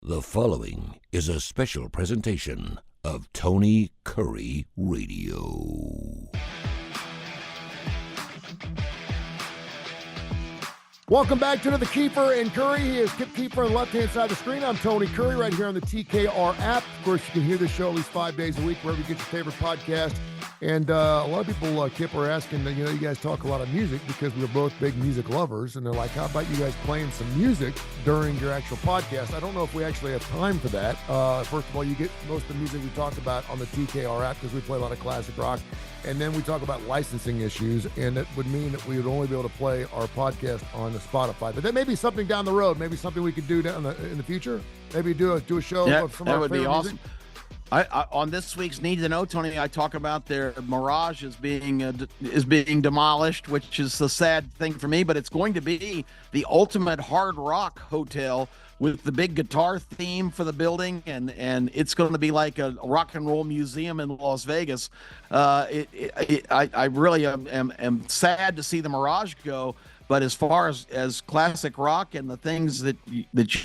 The following is a special presentation of Tony Kurre Radio. Welcome back to the Keefer and Kurre. He is Keefer on the left-hand side of the screen. I'm Tony Kurre right here on the TKR app. Of course, you can hear this show at least 5 days a week wherever you get your favorite podcast. And a lot of people, Kip, are asking, you guys talk a lot of music because we're both big music lovers. And they're like, how about you guys playing some music during your actual podcast? I don't know if we actually have time for that. First of all, you get most of the music we talk about on the TKR app because we play a lot of classic rock. And then we talk about licensing issues, and it would mean that we would only be able to play our podcast on the Spotify. But that may be something down the road, maybe something we could do in the future. Maybe do a show of some of our favorite music. That would be awesome. I on this week's Need to Know, Tony, I talk about their Mirage is being demolished, which is the sad thing for me. But it's going to be the ultimate hard rock hotel with the big guitar theme for the building, and it's going to be like a rock and roll museum in Las Vegas. I really am sad to see the Mirage go. But as far as classic rock and the things that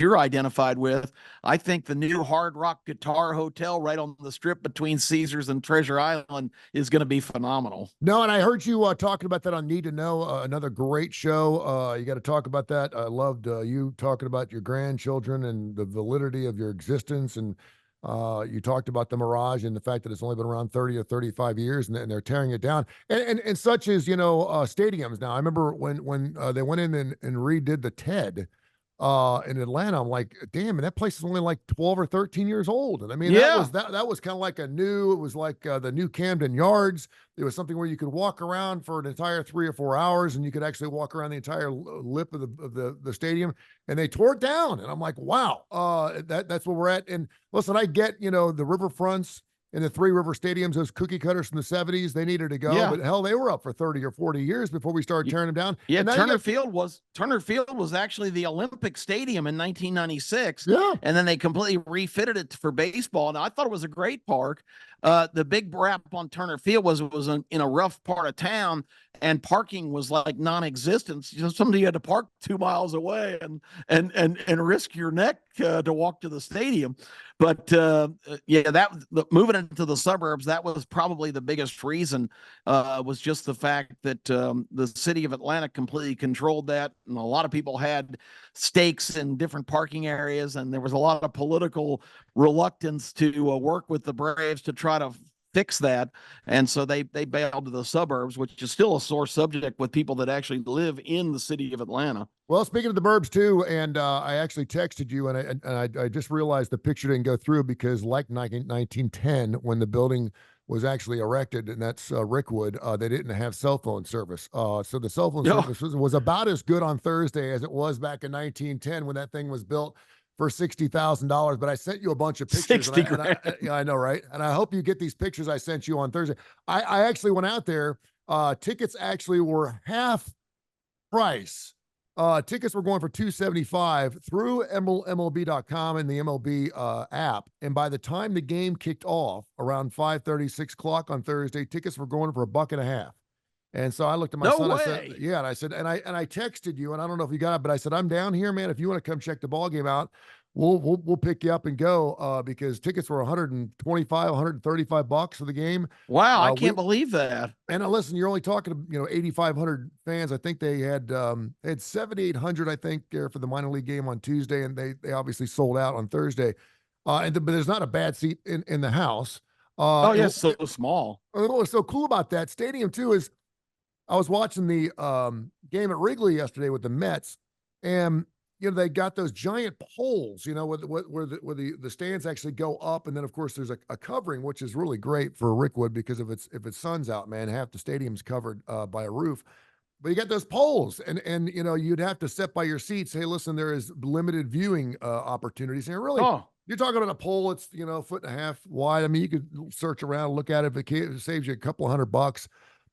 you're identified with, I think the new Hard Rock Guitar Hotel right on the strip between Caesars and Treasure Island is going to be phenomenal. No, and I heard you talking about that on Need to Know, another great show. You got to talk about that. I loved you talking about your grandchildren and the validity of your existence, and you talked about the Mirage and the fact that it's only been around 30 or 35 years and they're tearing it down. And such as, stadiums now. I remember when they went in and redid the TED in Atlanta. I'm like, damn, and that place is only like 12 or 13 years old. And I mean, that was kind of like it was like the new Camden Yards. It was something where you could walk around for an entire 3 or 4 hours, and you could actually walk around the entire lip of the stadium, and they tore it down. And I'm like, wow, that's where we're at. And listen, I get, the riverfronts and the Three River Stadiums, those cookie cutters from the 70s, they needed to go, but hell, they were up for 30 or 40 years before we started tearing them down. Yeah, Turner Field was actually the Olympic Stadium in 1996. Yeah. And then they completely refitted it for baseball. And I thought it was a great park. The big rap on Turner Field was in a rough part of town, and parking was like non-existent. Somebody had to park 2 miles away and risk your neck to walk to the stadium. But moving into the suburbs, that was probably the biggest reason. Was just the fact that the city of Atlanta completely controlled that, and a lot of people had stakes in different parking areas, and there was a lot of political reluctance to work with the Braves to try to fix that. And so they bailed to the suburbs, which is still a sore subject with people that actually live in the city of Atlanta. Well, speaking of the burbs too, and I actually texted you, and I just realized the picture didn't go through because, like 1910, when the building was actually erected, and that's Rickwood, they didn't have cell phone service. So the cell phone service was about as good on Thursday as it was back in 1910 when that thing was built for $60,000. But I sent you a bunch of pictures. I know, right? And I hope you get these pictures I sent you on Thursday. I actually went out there. Tickets actually were half price. Tickets were going for $275 through MLB.com and the MLB app. And by the time the game kicked off around 5:30, 6 o'clock on Thursday, tickets were going for $1.50. And so I looked at my son. I said, yeah. And I said, and I texted you, and I don't know if you got it, but I said, I'm down here, man. If you want to come check the ball game out, we'll pick you up and go, because tickets were $125, $135 for the game. Wow. I can't believe that. And listen, you're only talking to, 8,500 fans. I think they had 7,800, I think, there for the minor league game on Tuesday. And they obviously sold out on Thursday. But there's not a bad seat in the house. So small. What was so cool about that stadium too is I was watching the game at Wrigley yesterday with the Mets, and they got those giant poles, where the stands actually go up, and then of course there's a covering, which is really great for Rickwood because if it's sun's out, man, half the stadium's covered by a roof. But you got those poles, and you'd have to sit by your seats. Hey, listen, there is limited viewing opportunities here. Really, you're talking about a pole. It's 1.5 feet wide. I mean, you could search around, look at it. If it saves you a couple $100.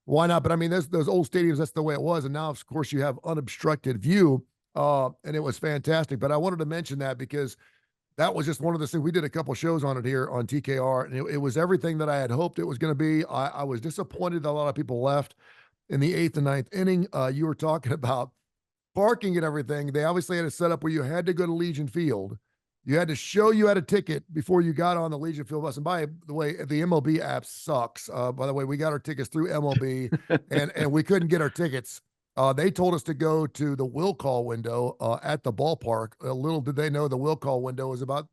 Why not? But I mean, those old stadiums, that's the way it was. And now, of course, you have unobstructed view, and it was fantastic. But I wanted to mention that because that was just one of the things. We did a couple shows on it here on TKR, and it was everything that I had hoped it was going to be. I was disappointed that a lot of people left in the 8th and 9th inning. You were talking about parking and everything. They obviously had a setup where you had to go to Legion Field. You had to show you had a ticket before you got on the Legion Field bus. And by the way, the MLB app sucks. By the way, we got our tickets through MLB, and we couldn't get our tickets. They told us to go to the will call window at the ballpark. Little did they know the will call window was about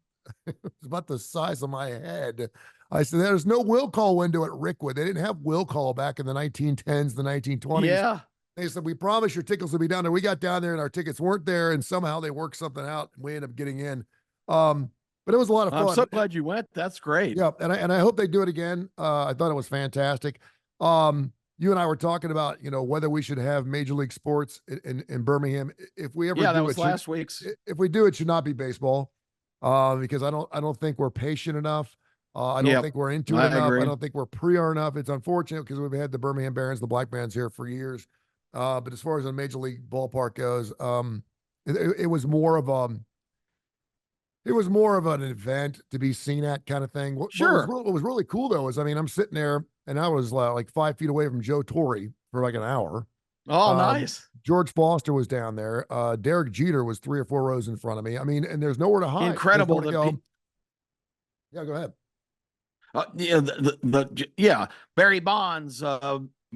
it was about the size of my head. I said, "There's no will call window at Rickwood. They didn't have will call back in the 1910s, the 1920s." Yeah. They said, "We promise your tickets will be down there." We got down there and our tickets weren't there, and somehow they worked something out, and we ended up getting in. But it was a lot of fun. I'm so glad you went. That's great. Yeah, and I hope they do it again. I thought it was fantastic. You and I were talking about, whether we should have Major League Sports in Birmingham. If we ever Yeah, do that was it, last week's. if we do, it should not be baseball, because I don't think we're patient enough. I don't think we're into it enough. Agree. I don't think we're pre-ar enough. It's unfortunate because we've had the Birmingham Barons, the Black Bands here for years. But as far as the Major League ballpark goes, it was more of it was more of an event to be seen at kind of thing. Sure. What was really cool though is, I'm sitting there and I was like 5 feet away from Joe Torre for like an hour. Oh, nice. George Foster was down there. Derek Jeter was 3 or 4 rows in front of me. And there's nowhere to hide. Incredible. To go. Yeah, go ahead. Yeah, Barry Bonds,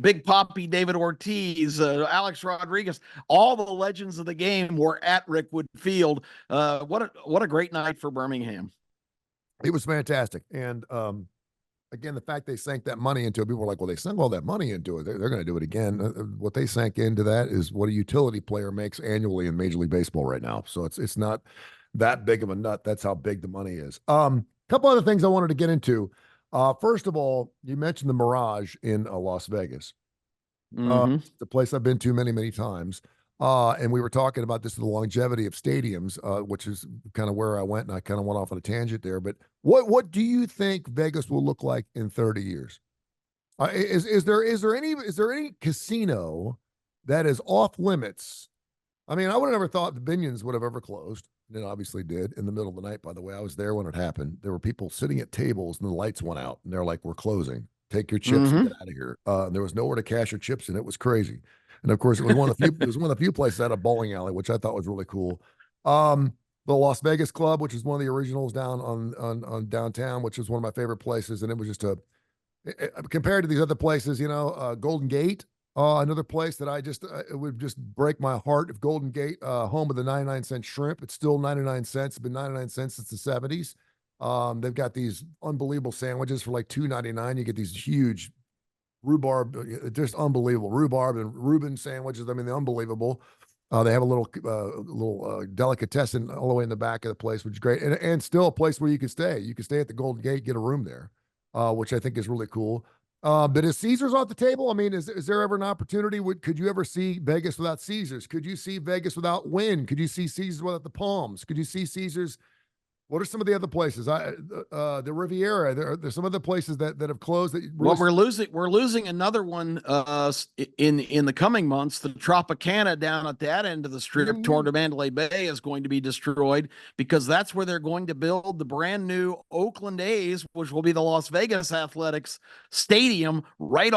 Big Poppy, David Ortiz, Alex Rodriguez, all the legends of the game were at Rickwood Field. What a great night for Birmingham. It was fantastic. And again, the fact they sank that money into it, people were like, well, they sunk all that money into it. They're going to do it again. What they sank into that is what a utility player makes annually in Major League Baseball right now. So it's not that big of a nut. That's how big the money is. Couple other things I wanted to get into. First of all, you mentioned the Mirage in Las Vegas. The place I've been to many, many times. And we were talking about this, the longevity of stadiums, which is kind of where I went, and I kind of went off on a tangent there. But what do you think Vegas will look like in 30 years? Is there any casino that is off limits? I mean, I would have never thought the Binions would have ever closed. It obviously did in the middle of the night, by the way. I was there when it happened. There were people sitting at tables and the lights went out and they're like, we're closing. Take your chips and get out of here. And there was nowhere to cash your chips and it was crazy. And of course, it was one of the few places that had a bowling alley, which I thought was really cool. The Las Vegas Club, which is one of the originals down on downtown, which is one of my favorite places. And it was just compared to these other places, Golden Gate, another place that it would just break my heart if Golden Gate, home of the 99-cent shrimp. It's still 99 cents. It's been 99 cents since the 70s. They've got these unbelievable sandwiches for like $2.99. You get these huge rhubarb, just unbelievable rhubarb and Reuben sandwiches. I mean, they're unbelievable. They have a little delicatessen all the way in the back of the place, which is great. And still a place where you can stay. You can stay at the Golden Gate, get a room there, which I think is really cool. But is Caesars off the table? I mean, is there ever an opportunity? Could you ever see Vegas without Caesars? Could you see Vegas without Wynn? Could you see Caesars without the Palms? Could you see Caesars? What are some of the other places? The Riviera. There's some other places that have closed. We're losing another one in the coming months. The Tropicana down at that end of the strip toward Mandalay Bay is going to be destroyed because that's where they're going to build the brand new Oakland A's, which will be the Las Vegas Athletics Stadium, right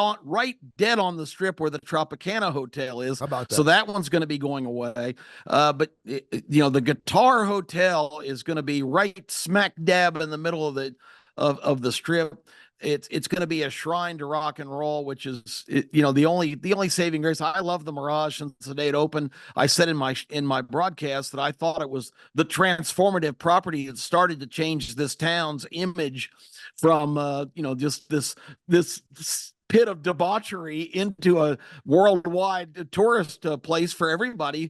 dead on the strip where the Tropicana Hotel is. How about that? So that one's going to be going away. But the Guitar Hotel is going to be right smack dab in the middle of the strip. It's going to be a shrine to rock and roll, which is the only saving grace. I love the Mirage since the day it opened. I said in my broadcast that I thought it was the transformative property that started to change this town's image from just this pit of debauchery into a worldwide tourist place for everybody,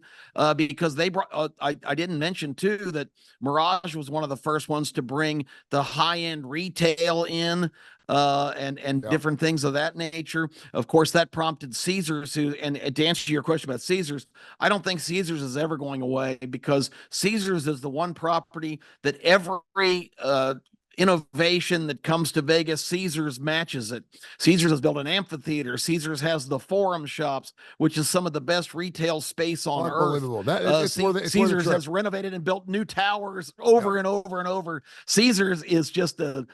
because they brought, I didn't mention too that Mirage was one of the first ones to bring the high-end retail in, and different things of that nature. Of course, that prompted Caesars and to answer your question about Caesars, I don't think Caesars is ever going away because Caesars is the one property that every innovation that comes to Vegas, Caesars matches it. Caesars has built an amphitheater. Caesars has the Forum Shops, which is some of the best retail space on earth. Unbelievable. It's worth the Caesars trip. has renovated and built new towers over and over and over. Caesars is just a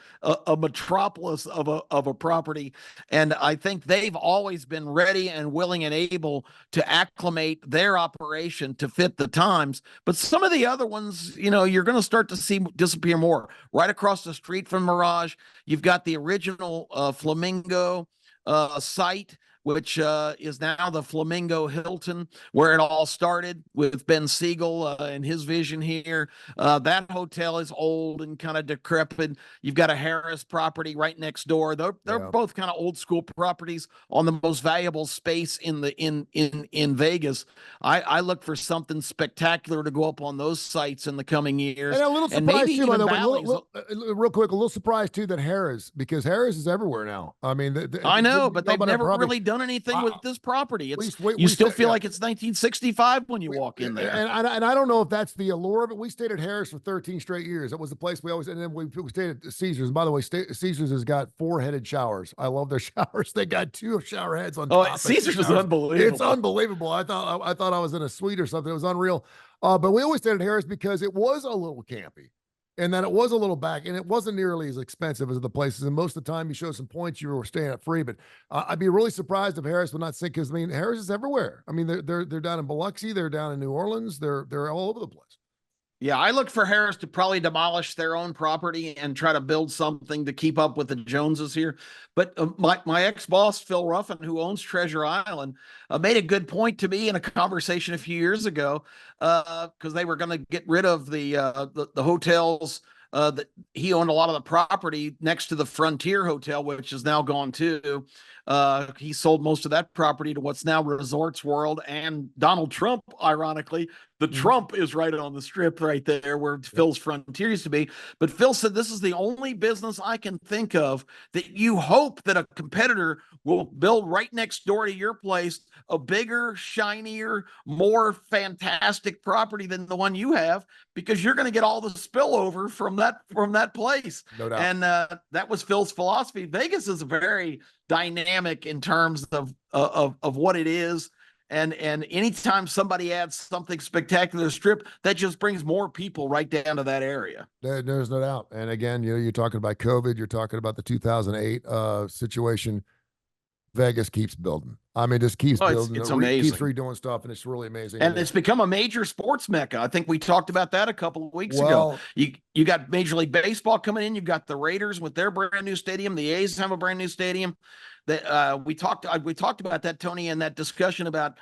metropolis of a property, and I think they've always been ready and willing and able to acclimate their operation to fit the times. But some of the other ones, you're going to start to see disappear more. Right across the street from Mirage, you've got the original Flamingo site, which is now the Flamingo Hilton, where it all started with Ben Siegel and his vision here. That hotel is old and kind of decrepit. You've got a Harris property right next door. They're both kind of old school properties on the most valuable space in Vegas. I look for something spectacular to go up on those sites in the coming years. And a little surprise too, by the way. Real quick, a little surprise too that Harris, because Harris is everywhere now. I mean, I know, but they've never really done anything with this property. You still feel like it's 1965 when you walk in there. And I don't know if that's the allure of it. We stayed at Harris for 13 straight years. That was the place we always, and then we stayed at Caesars. And by the way, Caesars has got 4-headed showers. I love their showers. They got 2 shower heads on top. Caesars is unbelievable. It's unbelievable. I thought I was in a suite or something. It was unreal. But we always stayed at Harris because it was a little campy. And that it was a little back, and it wasn't nearly as expensive as the places. And most of the time, you show some points, you were staying at free. But I'd be really surprised if Harris would not sink, because Harris is everywhere. I mean, they're down in Biloxi, they're down in New Orleans, they're all over the place. Yeah, I look for Harris to probably demolish their own property and try to build something to keep up with the Joneses here. But my ex-boss, Phil Ruffin, who owns Treasure Island, made a good point to me in a conversation a few years ago, because they were going to get rid of the hotels. That he owned a lot of the property next to the Frontier Hotel, which is now gone too. He sold most of that property to what's now Resorts World, and Donald Trump, ironically. The Trump is right on the strip right there where Phil's Frontier used to be. But Phil said, this is the only business I can think of that you hope that a competitor will build right next door to your place, a bigger, shinier, more fantastic property than the one you have, because you're going to get all the spillover from that place. No doubt. And that was Phil's philosophy. Vegas is very dynamic in terms of what it is. And anytime somebody adds something spectacular to the strip, that just brings more people right down to that area. There's no doubt. And again, you're talking about COVID, you're talking about the 2008 situation. Vegas keeps building. I mean, just keeps building. It's amazing. Keeps redoing stuff, and it's really amazing. And it's become a major sports mecca. I think we talked about that a couple of weeks ago. You got Major League Baseball coming in. You've got the Raiders with their brand new stadium. The A's have a brand new stadium. That we talked about that, Tony, in that discussion about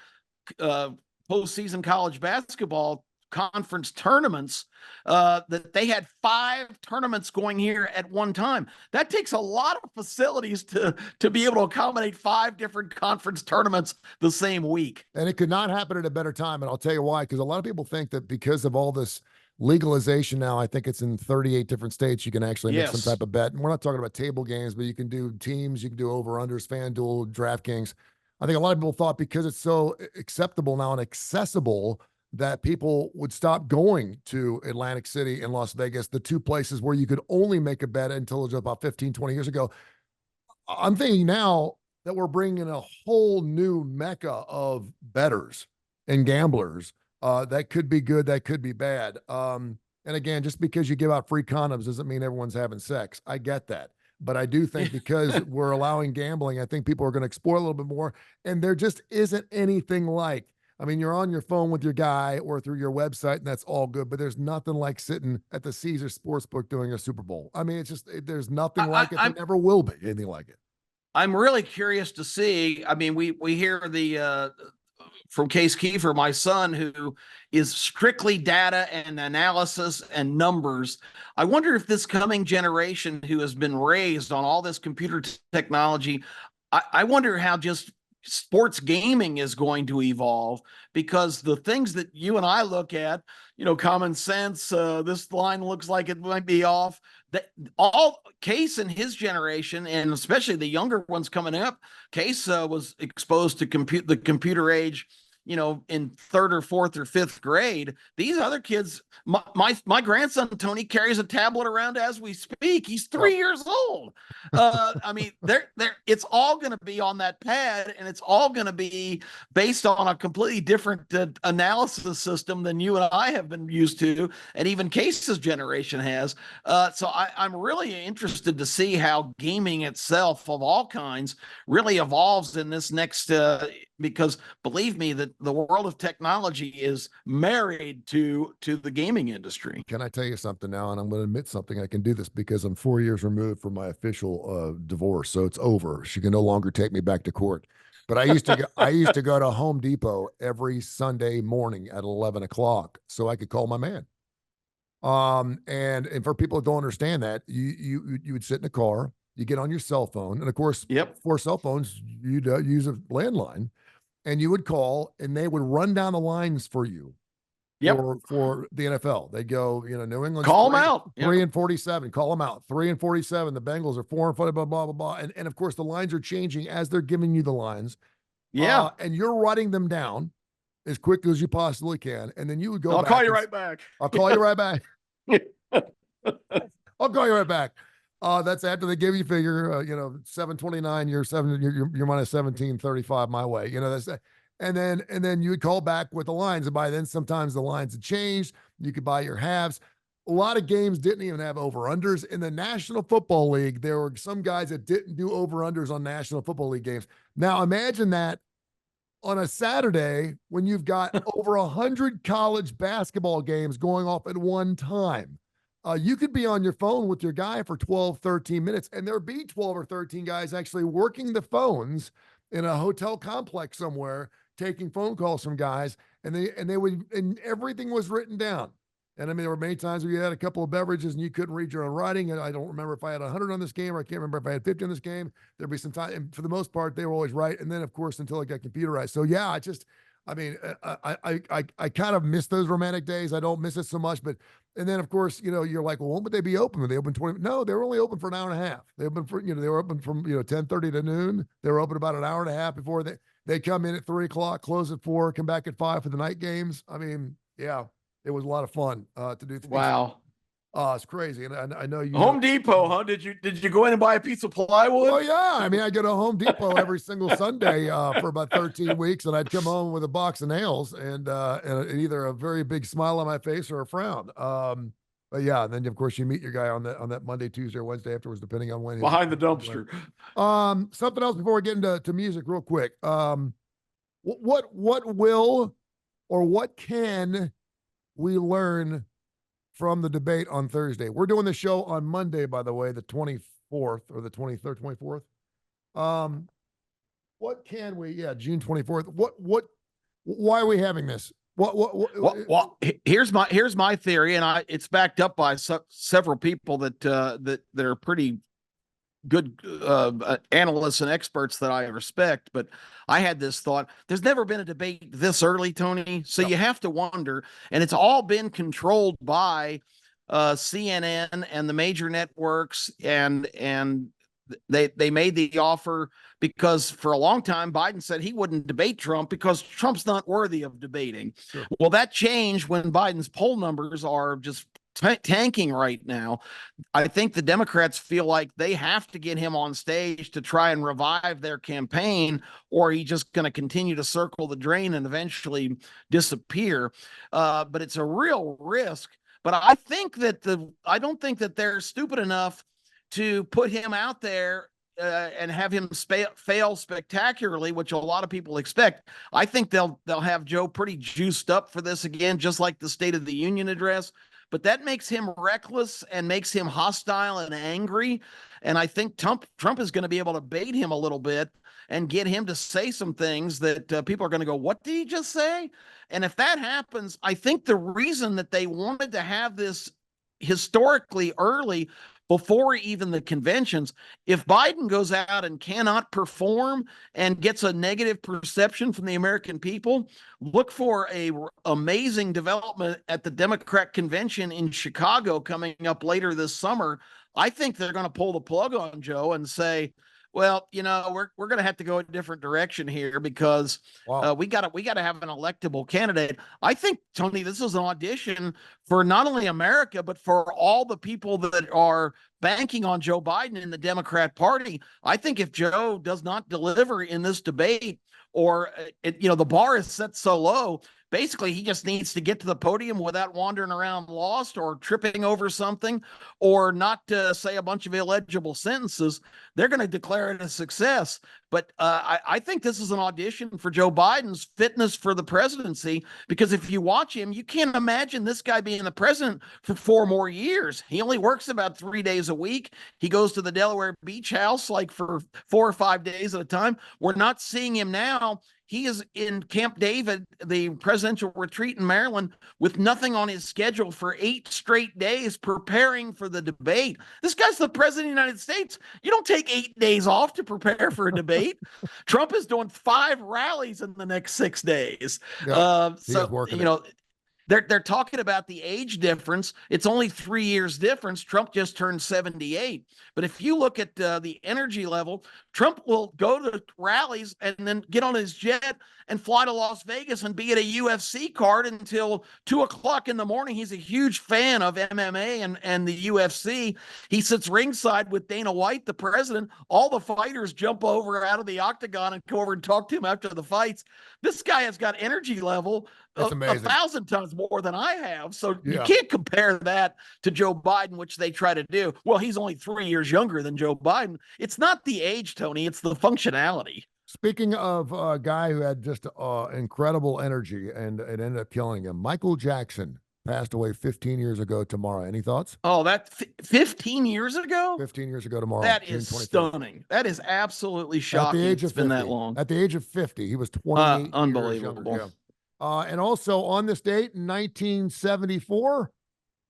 postseason college basketball conference tournaments, that they had 5 tournaments going here at one time. That takes a lot of facilities to be able to accommodate 5 different conference tournaments the same week. And it could not happen at a better time. And I'll tell you why, because a lot of people think that because of all this legalization now, I think it's in 38 different states, you can actually make some type of bet. And we're not talking about table games, but you can do teams, you can do over-unders, FanDuel, DraftKings. I think a lot of people thought because it's so acceptable now and accessible that people would stop going to Atlantic City and Las Vegas, the 2 places where you could only make a bet until it was about 15, 20 years ago. I'm thinking now that we're bringing a whole new mecca of bettors and gamblers. That could be good, that could be bad. And again, just because you give out free condoms doesn't mean everyone's having sex. I get that. But I do think because we're allowing gambling, I think people are going to explore a little bit more. And there just isn't anything like, I mean, you're on your phone with your guy or through your website, and that's all good. But there's nothing like sitting at the Caesars Sportsbook doing a Super Bowl. I mean, it's just, there's nothing like it. There never will be anything like it. I'm really curious to see. I mean, we hear from Case Keefer, my son, who is strictly data and analysis and numbers. I wonder if this coming generation who has been raised on all this computer technology, I wonder how just sports gaming is going to evolve, because the things that you and I look at, common sense, this line looks like it might be off, that all Case and his generation, and especially the younger ones coming up, Case was exposed to the computer age, in third or fourth or fifth grade. These other kids, my grandson Tony carries a tablet around as we speak. He's 3 years old. I mean, it's all going to be on that pad, and it's all going to be based on a completely different analysis system than you and I have been used to, and even Case's generation has. So I'm really interested to see how gaming itself of all kinds really evolves in this next because believe me, that the world of technology is married to the gaming industry. Can I tell you something now? And I'm going to admit something. I can do this because I'm 4 years removed from my official divorce, so it's over. She can no longer take me back to court. But I used to go to Home Depot every Sunday morning at 11 o'clock so I could call my man. And for people that don't understand that, you would sit in the car, you get on your cell phone, and of course, for cell phones, you'd use a landline. And you would call, and they would run down the lines for you. For the NFL, they'd go, New England. Call them out. 3-47. Call them out. 3-47. The Bengals are 4-4. Blah blah blah blah. And of course, the lines are changing as they're giving you the lines. And you're writing them down as quickly as you possibly can, and then you would go. I'll call you right back. I'll call you right back. I'll call you right back. That's after they give you figure, 729, you're minus 1735 my way. That's and then you would call back with the lines. And by then, sometimes the lines had changed. You could buy your halves. A lot of games didn't even have over-unders. In the National Football League, there were some guys that didn't do over-unders on National Football League games. Now imagine that on a Saturday when you've got over 100 college basketball games going off at one time. You could be on your phone with your guy for 12, 13 minutes, and there'd be 12 or 13 guys actually working the phones in a hotel complex somewhere, taking phone calls from guys, and everything was written down. And I mean, there were many times where you had a couple of beverages and you couldn't read your own writing. And I don't remember if I had 100 on this game, or I can't remember if I had 50 on this game. There'd be some time, and for the most part, they were always right. And then, of course, until it got computerized. So yeah, I kind of miss those romantic days. I don't miss it so much, and then of course, you're like, well, when would they be open? Would they open 20? No, they were only open for an hour and a half. They were open from, 10:30 to noon. They were open about an hour and a half before they come in at 3 o'clock, close at 4, come back at 5 for the night games. I mean, yeah, it was a lot of fun to do things. Wow. It's crazy. And I know you. Home Depot, huh? Did you go in and buy a piece of plywood? Oh yeah. I mean, I go to Home Depot every single Sunday for about 13 weeks, and I'd come home with a box of nails and either a very big smile on my face or a frown. But yeah, and then of course you meet your guy on that Monday, Tuesday, or Wednesday afterwards, depending on when. Behind the dumpster. Something else before we get into music, real quick. What will or what can we learn from the debate on Thursday? We're doing the show on Monday, by the way, the 24th or the 23rd, 24th. What can we? Yeah, June 24th. Why are we having this? Well, here's my theory, and it's backed up by several people that are pretty good analysts and experts that I respect. But I had this thought: there's never been a debate this early, Tony. So you have to wonder, and it's all been controlled by CNN and the major networks, and they made the offer because for a long time Biden said he wouldn't debate Trump because Trump's not worthy of debating. Sure. Well, that changed when Biden's poll numbers are just tanking right now. I think the Democrats feel like they have to get him on stage to try and revive their campaign, or he's just going to continue to circle the drain and eventually disappear. But it's a real risk. But I don't think that they're stupid enough to put him out there and have him fail spectacularly, which a lot of people expect. I think they'll have Joe pretty juiced up for this again, just like the State of the Union address. But that makes him reckless and makes him hostile and angry. And I think Trump is going to be able to bait him a little bit and get him to say some things that people are going to go, what did he just say? And if that happens, I think the reason that they wanted to have this historically early, before even the conventions, if Biden goes out and cannot perform and gets a negative perception from the American people, look for a amazing development at the Democrat convention in Chicago coming up later this summer. I think they're going to pull the plug on Joe and say, Well, we're going to have to go a different direction here because Wow. we got to have an electable candidate. I think, Tony, this is an audition for not only America but for all the people that are banking on Joe Biden in the Democrat Party. I think if Joe does not deliver in this debate, or the bar is set so low, basically he just needs to get to the podium without wandering around lost or tripping over something, or not say a bunch of illegible sentences. They're going to declare it a success. But I think this is an audition for Joe Biden's fitness for the presidency, because if you watch him, you can't imagine this guy being the president for 4 more years. He only works about 3 days a week. He goes to the Delaware beach house like for 4 or 5 days at a time. We're not seeing him now. He is in Camp David, the presidential retreat in Maryland, with nothing on his schedule for 8 straight days preparing for the debate. This guy's the president of the United States. You don't take 8 days off to prepare for a debate. Trump is doing 5 rallies in the next 6 days. Yeah, So, they're talking about the age difference. It's only 3 years difference. Trump just turned 78. But if you look at the energy level, Trump will go to rallies and then get on his jet and fly to Las Vegas and be at a UFC card until 2:00 in the morning. He's a huge fan of MMA and the UFC. He sits ringside with Dana White, the president. All the fighters jump over out of the octagon and go over and talk to him after the fights. This guy has got energy level That's amazing. 1,000 times more than I have. So you Yeah. can't compare that to Joe Biden, which they try to do. Well, he's only 3 years younger than Joe Biden. It's not the age, Tony. It's the functionality. Speaking of a guy who had just incredible energy and it ended up killing him, Michael Jackson passed away 15 years ago tomorrow. Any thoughts? Oh, that 15 years ago? 15 years ago tomorrow. That June is 25th. stunning. That is absolutely shocking. At the age of It's been 50. that long. At the age of 50, he was 28 years Unbelievable. younger. Yeah. And also on this date in 1974,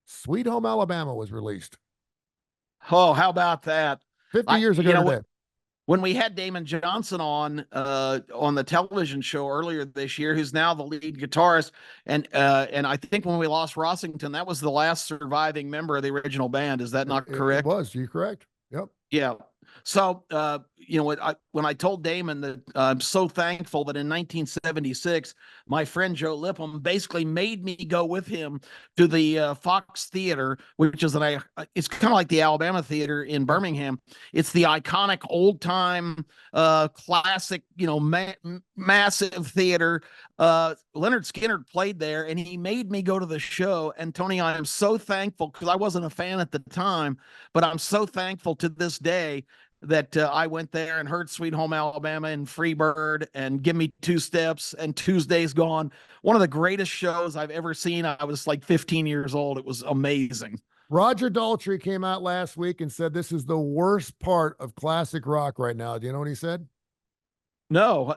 Sweet Home Alabama was released. Oh, how about that? 50 years ago today. When we had Damon Johnson on the television show earlier this year, who's now the lead guitarist, and I think when we lost Rossington, that was the last surviving member of the original band. Is that not correct? It was. You're correct. Yep. Yeah. So, when I told Damon that I'm so thankful that in 1976, my friend Joe Lipham basically made me go with him to the Fox Theater, which is it's kind of like the Alabama Theater in Birmingham. It's the iconic old time, classic, massive theater. Leonard Sknyrd played there, and he made me go to the show. And Tony, I am so thankful, because I wasn't a fan at the time, but I'm so thankful to this day that I went there and heard Sweet Home Alabama and Freebird and Give Me Two Steps and Tuesday's Gone. One of the greatest shows I've ever seen. I was like 15 years old. It was amazing. Roger Daltrey came out last week and said this is the worst part of classic rock right now. Do you know what he said? No,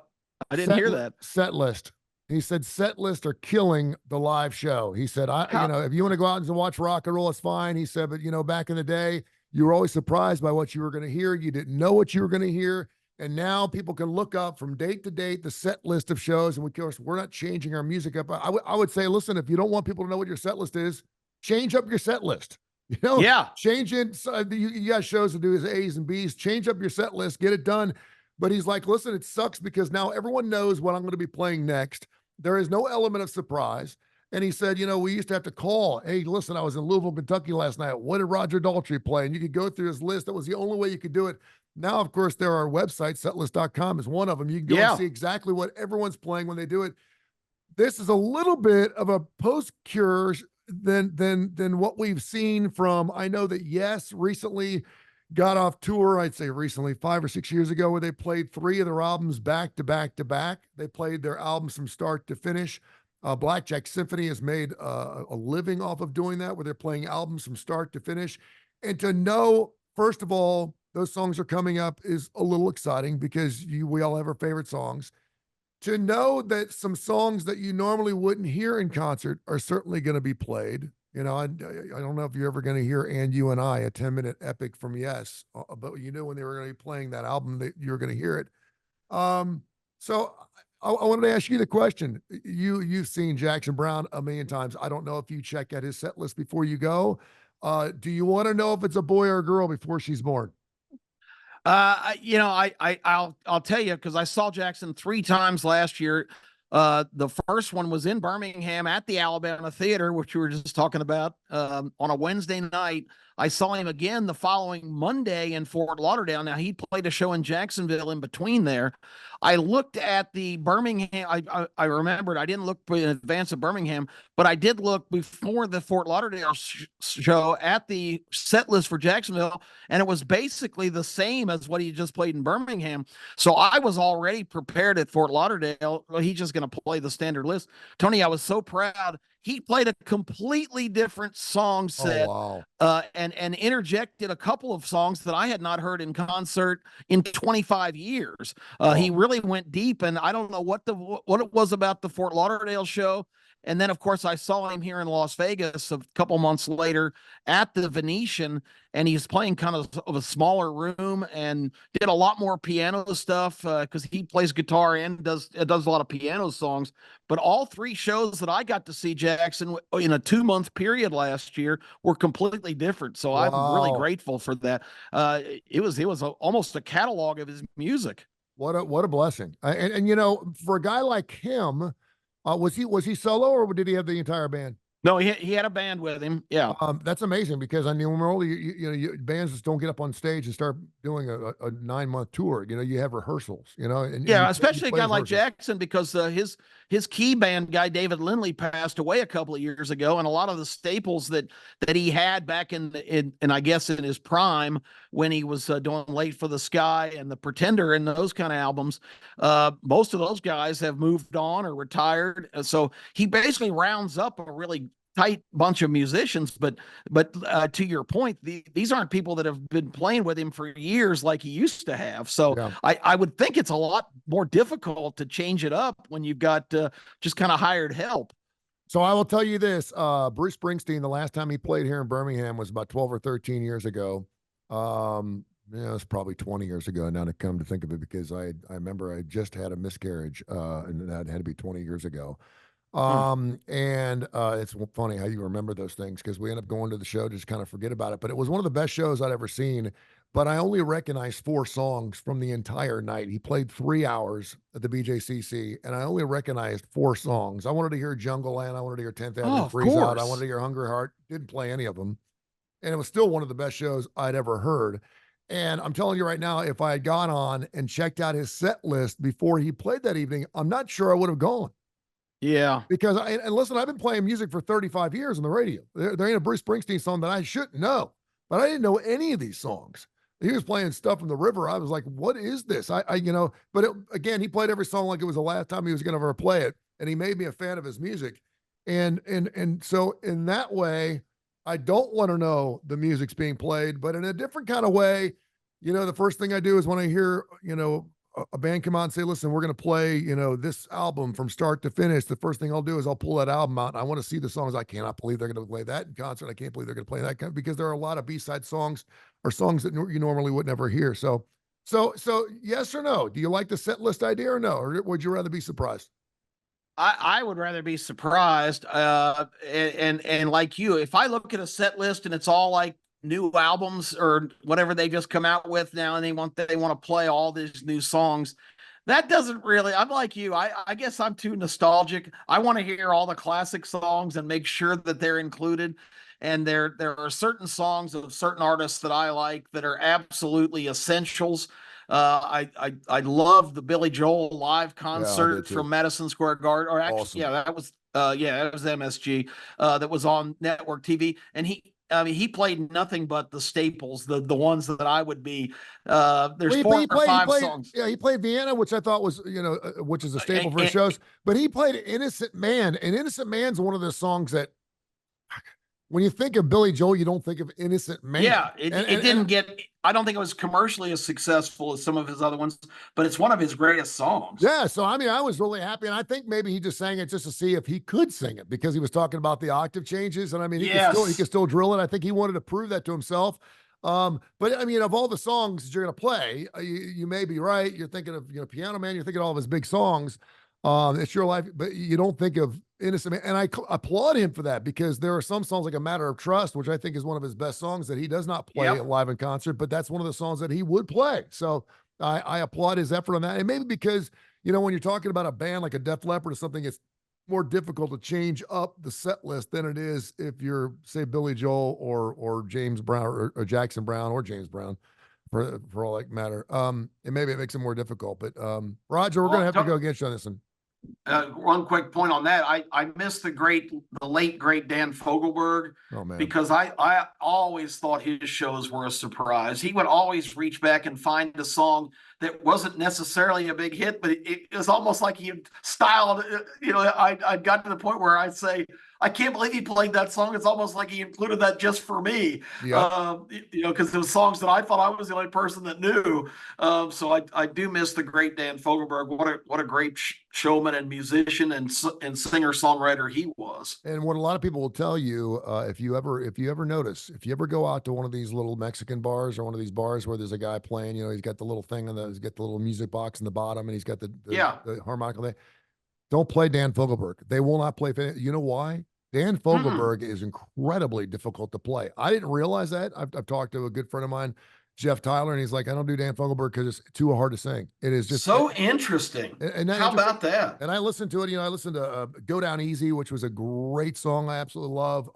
I didn't hear that. Set list. He said set lists are killing the live show. He said, if you want to go out and watch rock and roll, it's fine. He said, but back in the day, you were always surprised by what you were going to hear. You didn't know what you were going to hear. And now people can look up from date to date the set list of shows. And of course, we're not changing our music up. I would say, listen, if you don't want people to know what your set list is, change up your set list. Yeah. Change it. You got shows to do as A's and B's. Change up your set list. Get it done. But he's like, listen, it sucks because now everyone knows what I'm going to be playing next. There is no element of surprise. And he said, we used to have to call. Hey, listen, I was in Louisville, Kentucky last night. What did Roger Daltrey play? And you could go through his list. That was the only way you could do it. Now, of course, there are websites. Setlist.com is one of them. You can go and see exactly what everyone's playing when they do it. This is a little bit of a post-Cure than what we've seen from, I know that Yes recently got off tour, I'd say recently, 5 or 6 years ago, where they played 3 of their albums back to back to back. They played their albums from start to finish. Blackjack Symphony has made a living off of doing that, where they're playing albums from start to finish. And to know, first of all, those songs are coming up is a little exciting because we all have our favorite songs. To know that some songs that you normally wouldn't hear in concert are certainly going to be played. I don't know if you're ever going to hear And You and I, a 10-minute epic from Yes, but when they were going to be playing that album, that you're going to hear it. So I wanted to ask you the question. You've seen Jackson Browne a million times. I don't know if you check out his set list before you go. Do you want to know if it's a boy or a girl before she's born? I'll tell you, because I saw Jackson 3 times last year. The first one was in Birmingham at the Alabama Theater, which we were just talking about, on a Wednesday night. I saw him again the following Monday in Fort Lauderdale. Now, he played a show in Jacksonville in between there. I looked at the Birmingham. I remembered I didn't look in advance of Birmingham, but I did look before the Fort Lauderdale show at the set list for Jacksonville, and it was basically the same as what he just played in Birmingham. So I was already prepared at Fort Lauderdale. Well, he's just going to play the standard list. Tony, I was so proud. He played a completely different song set. Oh, wow. And interjected a couple of songs that I had not heard in concert in 25 years. He really went deep, and I don't know what it was about the Fort Lauderdale show. And then, of course, I saw him here in Las Vegas a couple months later at the Venetian, and he's playing kind of a smaller room and did a lot more piano stuff, because he plays guitar and does a lot of piano songs. But all 3 shows that I got to see Jackson in a 2-month period last year were completely different. So I'm really grateful for that. It was almost a catalog of his music. What a blessing. And for a guy like him, was he solo, or did he have the entire band? No, he had a band with him. Yeah. That's amazing, because I mean, normally bands just don't get up on stage and start doing a 9-month tour. You have rehearsals. Especially a guy like Jackson, because his key band guy David Lindley passed away a couple of years ago, and a lot of the staples that he had back in I guess in his prime, when he was doing Late for the Sky and The Pretender and those kind of albums, most of those guys have moved on or retired. So he basically rounds up a really tight bunch of musicians. But to your point, these aren't people that have been playing with him for years like he used to have. So yeah. I would think it's a lot more difficult to change it up when you've got just kind of hired help. So I will tell you this, Bruce Springsteen, the last time he played here in Birmingham was about 12 or 13 years ago. It's probably 20 years ago now, to come to think of it, because I remember I just had a miscarriage, and that had to be 20 years ago. And it's funny how you remember those things, because we end up going to the show to just kind of forget about it. But it was one of the best shows I'd ever seen. But I only recognized 4 songs from the entire night. He played 3 hours at the BJCC, and I only recognized 4 songs. I wanted to hear Jungle Land. I wanted to hear 10th Avenue Freeze Out. I wanted to hear Hungry Heart. Didn't play any of them. And it was still one of the best shows I'd ever heard. And I'm telling you right now, if I had gone on and checked out his set list before he played that evening, I'm not sure I would have gone. Yeah. Because, and listen, I've been playing music for 35 years on the radio. There ain't a Bruce Springsteen song that I shouldn't know. But I didn't know any of these songs. He was playing stuff from the river. I was like, what is this? Again, he played every song like it was the last time he was going to ever play it. And he made me a fan of his music. And so in that way, I don't want to know the music's being played, but in a different kind of way, the first thing I do is when I hear, a band come out and say, listen, we're going to play, this album from start to finish. The first thing I'll do is I'll pull that album out, and I want to see the songs. I cannot believe they're going to play that in concert. I can't believe they're going to play that, because there are a lot of B-side songs or songs that you normally would never hear. So yes or no? Do you like the set list idea or no? Or would you rather be surprised? I would rather be surprised. And like you, if I look at a set list and it's all like new albums or whatever they just come out with now, and they want to play all these new songs, that doesn't really, I'm like you. I guess I'm too nostalgic. I want to hear all the classic songs and make sure that they're included. And there are certain songs of certain artists that I like that are absolutely essentials. I love the Billy Joel live concert from Madison Square Garden. Or actually, awesome. That was MSG, that was on network TV. And he played nothing but the staples, the ones that I would be. There's 4 or 5 songs. Yeah, he played Vienna, which I thought was, which is a staple for his shows. But he played Innocent Man, and Innocent Man's one of the songs that, when you think of Billy Joel, you don't think of Innocent Man. Yeah, it didn't get, I don't think it was commercially as successful as some of his other ones, but it's one of his greatest songs. Yeah, so I mean, I was really happy, and I think maybe he just sang it just to see if he could sing it, because he was talking about the octave changes, and I mean, he could still drill it. I think he wanted to prove that to himself. But I mean, of all the songs that you're going to play, you may be right. You're thinking of, Piano Man, you're thinking of all of his big songs. It's your life, but you don't think of Innocent Man. And I applaud him for that, because there are some songs like A Matter of Trust, which I think is one of his best songs, that he does not play Yep. live in concert, but that's one of the songs that he would play. So I applaud his effort on that. And maybe because, when you're talking about a band like a Def Leppard or something, it's more difficult to change up the set list than it is if you're, say, Billy Joel or James Brown or Jackson Brown or James Brown, for all that matter. And maybe it makes it more difficult. But Roger, we're Well, gonna have to go against you on this one. One quick point on that. I miss the late great Dan Fogelberg, Oh man, because I always thought his shows were a surprise. He would always reach back and find a song that wasn't necessarily a big hit, but it was almost like he styled. I got to the point where I'd say, I can't believe he played that song. It's almost like he included that just for me. yeah. Because it was songs that I thought I was the only person that knew. So I do miss the great Dan Fogelberg. What a great showman and musician and singer songwriter he was. And what a lot of people will tell you, if you ever notice, if you ever go out to one of these little Mexican bars or one of these bars where there's a guy playing, he's got the little thing he's got the little music box in the bottom, and he's got the harmonica there. Don't play Dan Fogelberg. They will not play. You know why? Dan Fogelberg is incredibly difficult to play. I didn't realize that. I've talked to a good friend of mine, Jeff Tyler, and he's like, I don't do Dan Fogelberg because it's too hard to sing. It is just so interesting. How about that? And I listened to it. I listened to Go Down Easy, which was a great song I absolutely love.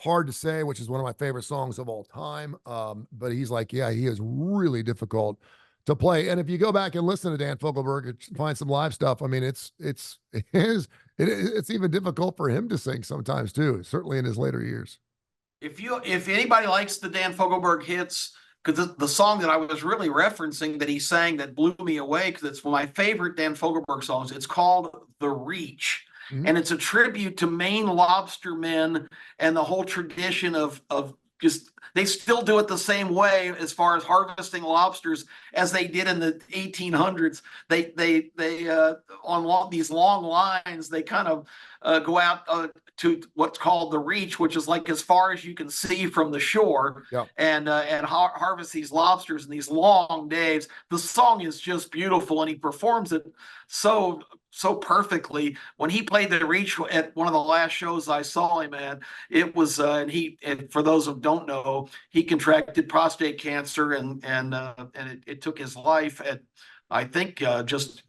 Hard to Say, which is one of my favorite songs of all time. But he's like, yeah, he is really difficult to play. And if you go back and listen to Dan Fogelberg and find some live stuff, I mean, it's even difficult for him to sing sometimes too, certainly in his later years. If anybody likes the Dan Fogelberg hits, because the song that I was really referencing that he sang that blew me away, because it's one of my favorite Dan Fogelberg songs, it's called The Reach. And it's a tribute to Maine lobstermen and the whole tradition of just, they still do it the same way as far as harvesting lobsters as they did in the 1800s. They on these long lines, they kind of go out to what's called the reach, which is like as far as you can see from the shore, and harvest these lobsters in these long days. The song is just beautiful, and he performs it so perfectly. When he played the reach at one of the last shows I saw him at, it was and for those who don't know, he contracted prostate cancer, and it took his life at, I think, just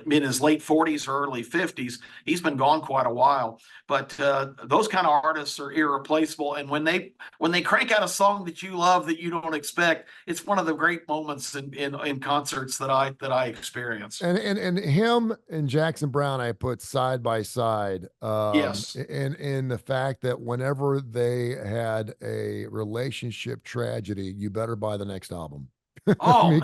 in his late 40s or early 50s. He's been gone quite a while, but those kind of artists are irreplaceable. And when they crank out a song that you love that you don't expect, it's one of the great moments in concerts that I experience. And him and Jackson Brown, I put side by side. Yes. In the fact that whenever they had a relationship tragedy, you better buy the next album. Oh,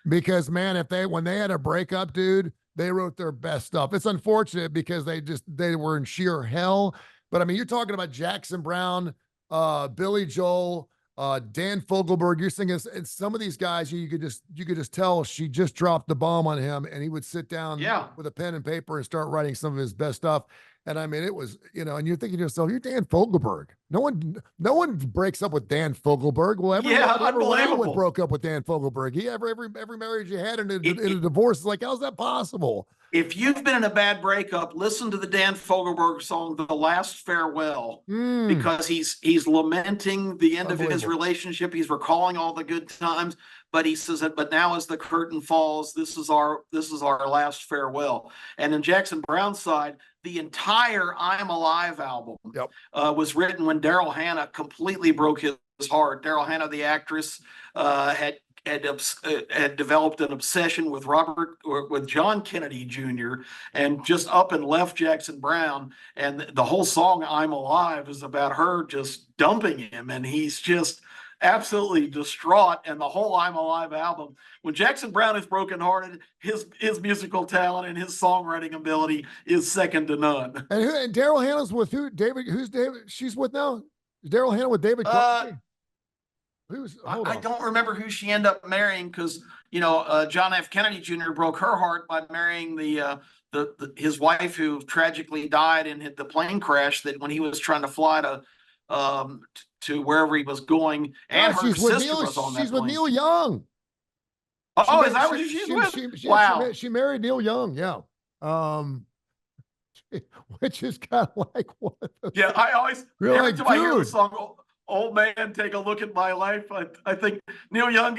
because man, when they had a breakup, dude, they wrote their best stuff. It's unfortunate because they were in sheer hell. But I mean, you're talking about Jackson Brown, Billy Joel, Dan Fogelberg. You're singing, and some of these guys, you could just tell she just dropped the bomb on him, and he would sit down with a pen and paper and start writing some of his best stuff. And I mean, it was, and you're thinking to yourself, you're Dan Fogelberg. No one breaks up with Dan Fogelberg. Well, everyone broke up with Dan Fogelberg. Every marriage you had in a divorce is like, how's that possible? If you've been in a bad breakup, listen to the Dan Fogelberg song, The Last Farewell, because he's lamenting the end of his relationship. He's recalling all the good times, but he says that, but now as the curtain falls, this is our last farewell. And in Jackson Brown's side, the entire I'm Alive album was written when Daryl Hannah completely broke his heart. Daryl Hannah, the actress, had developed an obsession with John Kennedy Jr. and just up and left Jackson Brown. And the whole song I'm Alive is about her just dumping him, and he's just absolutely distraught. And the whole I'm Alive album, when Jackson Brown is brokenhearted, his musical talent and his songwriting ability is second to none. And Daryl Hannah's with who? David? Who's David? She's with now? Is Daryl Hannah with David Crosby? I don't remember who she ended up marrying, because John F. Kennedy Jr. broke her heart by marrying his wife, who tragically died in the plane crash that when he was trying to fly to wherever he was going, and her sister was on that plane. She's with Neil Young. Oh, is that what she's with? Wow. She married Neil Young. Yeah. Um, which is kind of like what? Yeah, I always You're every like, time I hear the dude. song "Old Man, Take a Look at My Life," I think Neil Young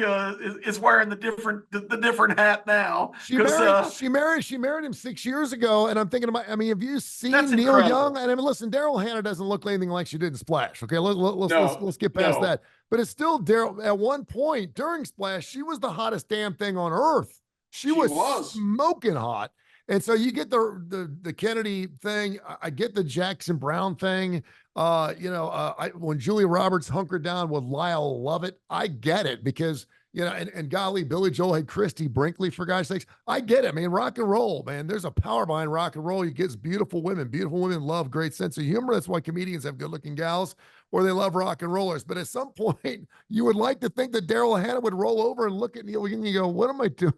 is wearing the different hat now. She married him 6 years ago, and I'm thinking about. I mean, have you seen That's Neil incredible. Young? And I mean, listen, Daryl Hannah doesn't look anything like she did in Splash. Okay, let's get past no. that. But it's still Daryl. At one point during Splash, she was the hottest damn thing on earth. She was smoking hot. And so you get the Kennedy thing. I get the Jackson Brown thing. When Julia Roberts hunkered down with Lyle Lovett, I get it because and golly, Billy Joel had Christy Brinkley, for God's sakes. I get it. I mean, rock and roll, man. There's a power behind rock and roll. You get beautiful women. Beautiful women love great sense of humor. That's why comedians have good-looking gals, or they love rock and rollers. But at some point, you would like to think that Daryl Hannah would roll over and look at Neil Young and you go, "What am I doing?"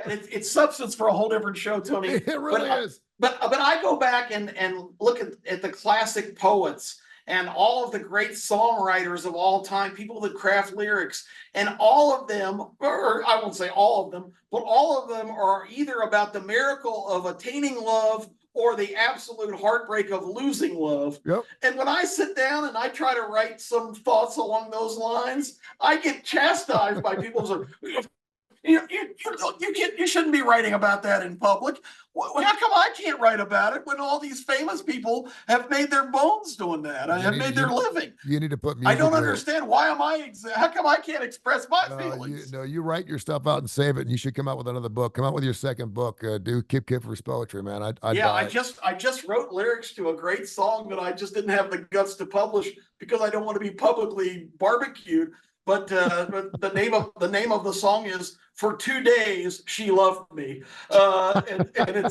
And it's substance for a whole different show, Tony. It really is. But I go back and look at the classic poets and all of the great songwriters of all time, people that craft lyrics, and all of them, or I won't say all of them, but all of them are either about the miracle of attaining love or the absolute heartbreak of losing love. Yep. And when I sit down and I try to write some thoughts along those lines, I get chastised by people who say, you shouldn't be writing about that in public. How come I can't write about it when all these famous people have made their bones doing that? Have made their living. You need to put music. I don't understand. Why am I? How come I can't express my feelings? You write your stuff out and save it, and you should come out with another book. Come out with your second book. Do Keefer's poetry, man. I just wrote lyrics to a great song that I just didn't have the guts to publish because I don't want to be publicly barbecued. But the name of the song is "For 2 Days She Loved Me," and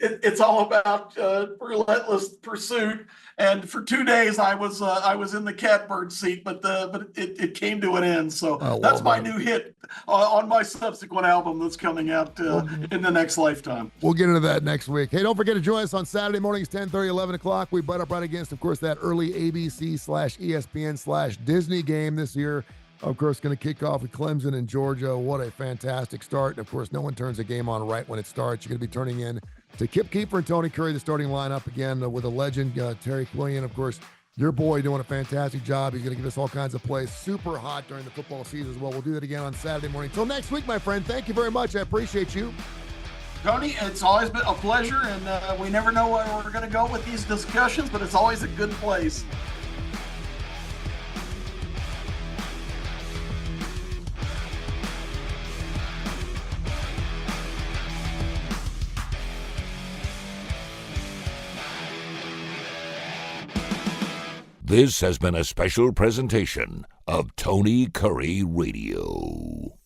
it's all about relentless pursuit. And for 2 days, I was in the catbird seat, but it came to an end. So that's my new hit on my subsequent album that's coming out in the next lifetime. We'll get into that next week. Hey, don't forget to join us on Saturday mornings, 10:30, 11 o'clock. We butt up right against, of course, that early ABC/ESPN/Disney game this year. Of course, going to kick off with Clemson and Georgia. What a fantastic start. And of course, no one turns a game on right when it starts. You're going to be turning in to Kip Keefer and Tony Curre, the starting lineup again with a legend, Terry Quillian. Of course, your boy doing a fantastic job. He's going to give us all kinds of plays. Super hot during the football season as well. We'll do that again on Saturday morning. Till next week, my friend. Thank you very much. I appreciate you. Tony, it's always been a pleasure, and we never know where we're going to go with these discussions, but it's always a good place. This has been a special presentation of Tony Curre Radio.